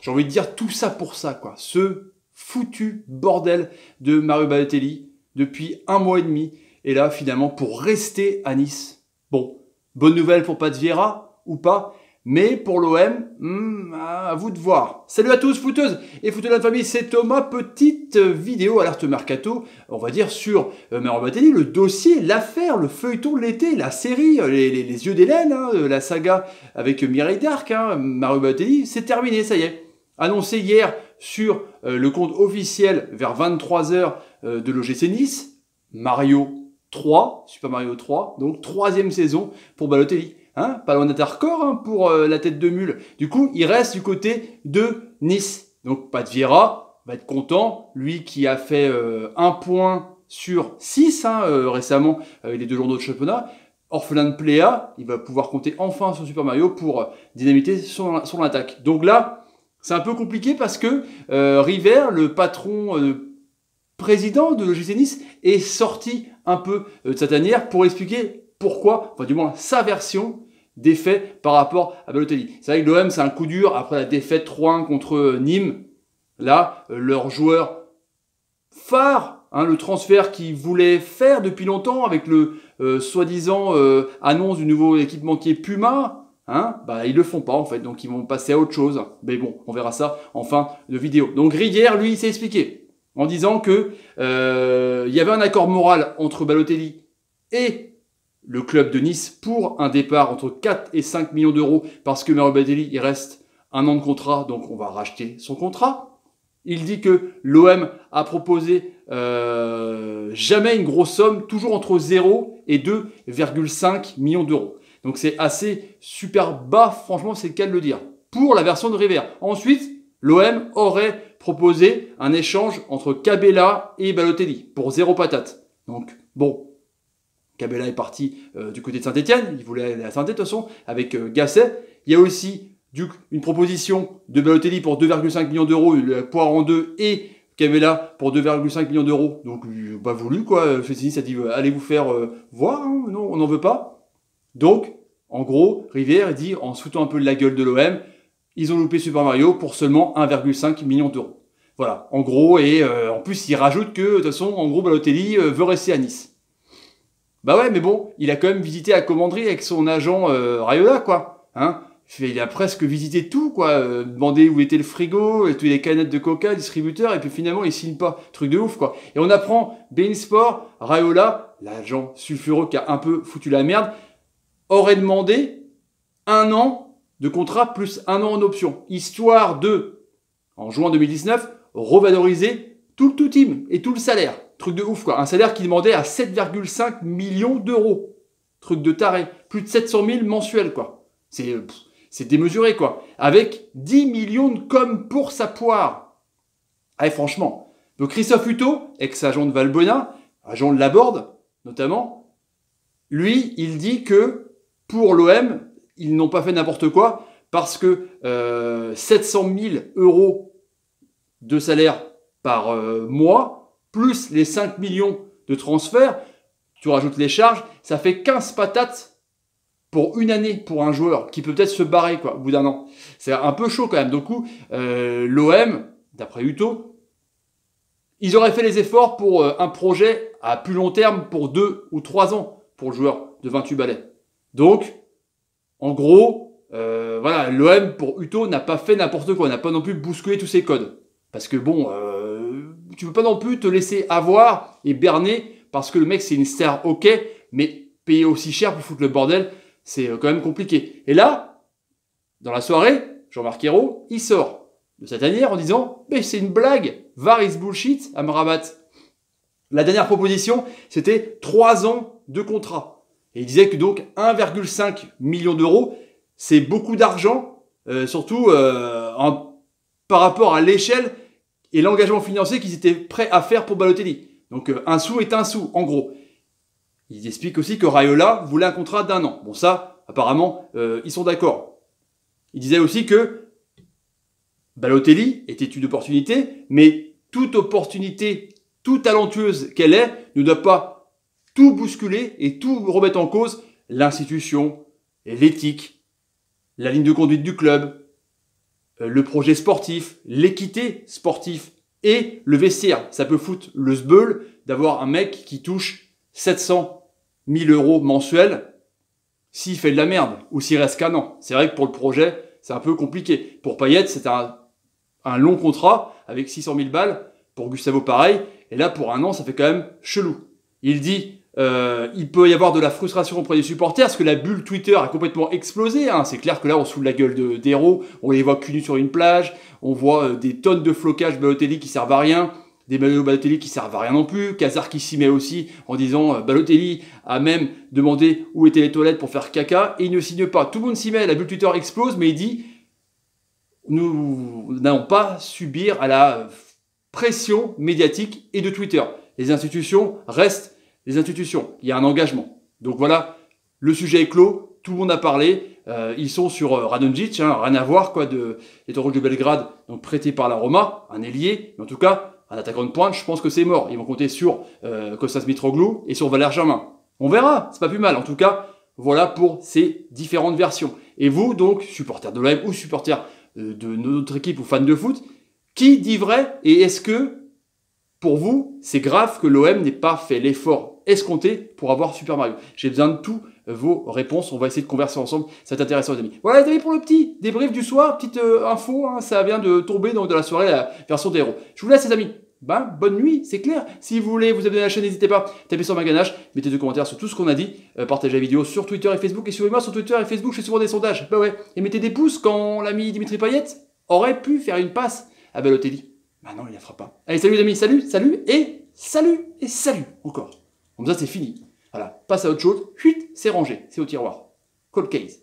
J'ai envie de dire tout ça pour ça, quoi. Ce foutu bordel de Mario Balotelli depuis 1 mois et demi. Et là, finalement, pour rester à Nice. Bon, bonne nouvelle pour Pat Vieira ou pas. Mais pour l'OM, à vous de voir. Salut à tous, footeuses et footeux de la famille, c'est Thomas. Petite vidéo alerte mercato, on va dire, sur Mario Balotelli, le dossier, l'affaire, le feuilleton de l'été, la série, les yeux d'Hélène, hein, la saga avec Mireille d'Arc, hein, Mario Balotelli, c'est terminé, ça y est. Annoncé hier sur le compte officiel vers 23h de l'OGC Nice, Mario 3, Super Mario 3, donc 3e saison pour Balotelli. Hein, pas loin d'être record hein, pour la tête de mule. Du coup, il reste du côté de Nice. Donc, Pat Vieira va être content. Lui qui a fait 1 point sur 6 hein, récemment avec les 2 journaux de championnat. Orphelin de Pléa, il va pouvoir compter enfin sur Super Mario pour dynamiter son attaque. Donc là, c'est un peu compliqué parce que River, le patron président de l'OGC Nice, est sorti un peu de sa tanière pour expliquer pourquoi, enfin du moins sa version des faits par rapport à Balotelli. C'est vrai que l'OM, c'est un coup dur après la défaite 3-1 contre Nîmes. Là, leur joueur phare, hein, le transfert qu'ils voulaient faire depuis longtemps avec le soi-disant annonce du nouveau équipementier Puma, hein, bah ils le font pas en fait, donc ils vont passer à autre chose. Mais bon, on verra ça en fin de vidéo. Donc Rivière, lui, il s'est expliqué en disant que il y avait un accord moral entre Balotelli et le club de Nice pour un départ entre 4 et 5 millions d'euros parce que Mario Balotelli, il reste 1 an de contrat, donc on va racheter son contrat. Il dit que l'OM a proposé jamais une grosse somme, toujours entre 0 et 2,5 millions d'euros. Donc c'est assez super bas, franchement c'est le cas de le dire, pour la version de River. Ensuite, l'OM aurait proposé un échange entre Cabella et Balotelli pour 0 patate. Donc bon, Cabella est parti du côté de Saint-Etienne, il voulait aller à Saint-Etienne de toute façon, avec Gasset. Il y a aussi une proposition de Balotelli pour 2,5 millions d'euros, il la poire en deux, et Cabella pour 2,5 millions d'euros. Donc, pas voulu, quoi. Fesini a dit, allez vous faire voir, hein, non, on n'en veut pas. Donc, en gros, Rivière dit, en se foutant un peu de la gueule de l'OM, ils ont loupé Super Mario pour seulement 1,5 million d'euros. Voilà, en gros, et en plus, il rajoute que, de toute façon, en gros, Balotelli veut rester à Nice. Bah ouais, mais bon, il a quand même visité la commanderie avec son agent Raiola, quoi. Hein, il a presque visité tout, quoi. Demandé où était le frigo, toutes les canettes de coca, distributeur, et puis finalement, il signe pas. Truc de ouf, quoi. Et on apprend, beIN Sport, Raiola, l'agent sulfureux qui a un peu foutu la merde, aurait demandé 1 an de contrat plus 1 an en option. Histoire de, en juin 2019, revaloriser tout le tout team et tout le salaire. Truc de ouf, quoi. Un salaire qui demandait à 7,5 millions d'euros. Truc de taré. Plus de 700 000 mensuels, quoi. C'est démesuré, quoi. Avec 10 millions de com pour sa poire. Allez, franchement. Donc, Christophe Hutto, ex-agent de Valbuena, agent de Laborde, notamment, lui, il dit que pour l'OM, ils n'ont pas fait n'importe quoi parce que 700 000 euros de salaire par mois, plus les 5 millions de transferts, tu rajoutes les charges, ça fait 15 patates pour une année pour un joueur qui peut peut-être se barrer quoi, au bout d'1 an. C'est un peu chaud quand même. Du coup, l'OM, d'après Hutto, ils auraient fait les efforts pour un projet à plus long terme pour 2 ou 3 ans pour le joueur de 28 balais. Donc, en gros, voilà, l'OM pour Hutto n'a pas fait n'importe quoi, n'a pas non plus bousculé tous ses codes. Parce que bon, tu peux pas non plus te laisser avoir et berner parce que le mec c'est une star, ok, mais payer aussi cher pour foutre le bordel, c'est quand même compliqué. Et là, dans la soirée, Jean-Marc Ayrault, il sort de sa tanière en disant « Mais c'est une blague, VAR is bullshit, Amrabat ». La dernière proposition, c'était 3 ans de contrat. Et il disait que donc 1,5 million d'euros, c'est beaucoup d'argent, surtout par rapport à l'échelle et l'engagement financier qu'ils étaient prêts à faire pour Balotelli. Donc un sou est un sou, en gros. Il explique aussi que Raiola voulait un contrat d'1 an. Bon ça, apparemment, ils sont d'accord. Il disait aussi que Balotelli était une opportunité, mais toute opportunité, toute talentueuse qu'elle est, ne doit pas tout bousculer et tout remettre en cause l'institution, l'éthique, la ligne de conduite du club, le projet sportif, l'équité sportive et le vestiaire. Ça peut foutre le sbeul d'avoir un mec qui touche 700 000 euros mensuels s'il fait de la merde ou s'il reste qu'un an. C'est vrai que pour le projet, c'est un peu compliqué. Pour Payet, c'est un long contrat avec 600 000 balles. Pour Gustavo, pareil. Et là, pour un an, ça fait quand même chelou. Il dit, il peut y avoir de la frustration auprès des supporters parce que la bulle Twitter a complètement explosé. Hein. C'est clair que là, on se fout de la gueule d'héros. On les voit cul nus sur une plage. On voit des tonnes de flocages Balotelli qui servent à rien. Des maillots Balotelli qui servent à rien non plus. Cazard qui s'y met aussi en disant Balotelli a même demandé où étaient les toilettes pour faire caca et il ne signe pas. Tout le monde s'y met, la bulle Twitter explose, mais il dit nous n'allons pas subir à la pression médiatique et de Twitter. Les institutions restent les institutions. Il y a un engagement. Donc voilà, le sujet est clos, tout le monde a parlé. Ils sont sur Radonjic, hein, rien à voir quoi de l'étoile de Belgrade, donc prêté par la Roma, un ailier, mais en tout cas, un attaquant de pointe, je pense que c'est mort. Ils vont compter sur Kostas Mitroglou et sur Valère Germain. On verra, c'est pas plus mal. En tout cas, voilà pour ces différentes versions. Et vous, donc, supporters de l'OM ou supporters de notre équipe ou fans de foot, qui dit vrai et est-ce que, pour vous, c'est grave que l'OM n'ait pas fait l'effort escompté pour avoir Super Mario? J'ai besoin de tous vos réponses. On va essayer de converser ensemble. C'est intéressant, les amis. Voilà, les amis, pour le petit débrief du soir. Petite info, hein, ça vient de tomber donc, de la soirée, la version des héros. Je vous laisse, les amis. Bonne nuit, c'est clair. Si vous voulez vous abonner à la chaîne, n'hésitez pas. Tapez sur ma ganache. Mettez des commentaires sur tout ce qu'on a dit. Partagez la vidéo sur Twitter et Facebook. Et suivez-moi sur Twitter et Facebook. Je fais souvent des sondages. Bah ouais. Et mettez des pouces quand l'ami Dimitri Payet aurait pu faire une passe à Balotelli. Bah non, il la fera pas. Allez, salut les amis, salut et salut encore. Comme ça, c'est fini. Voilà, passe à autre chose. Chut, c'est rangé, c'est au tiroir. Cold case.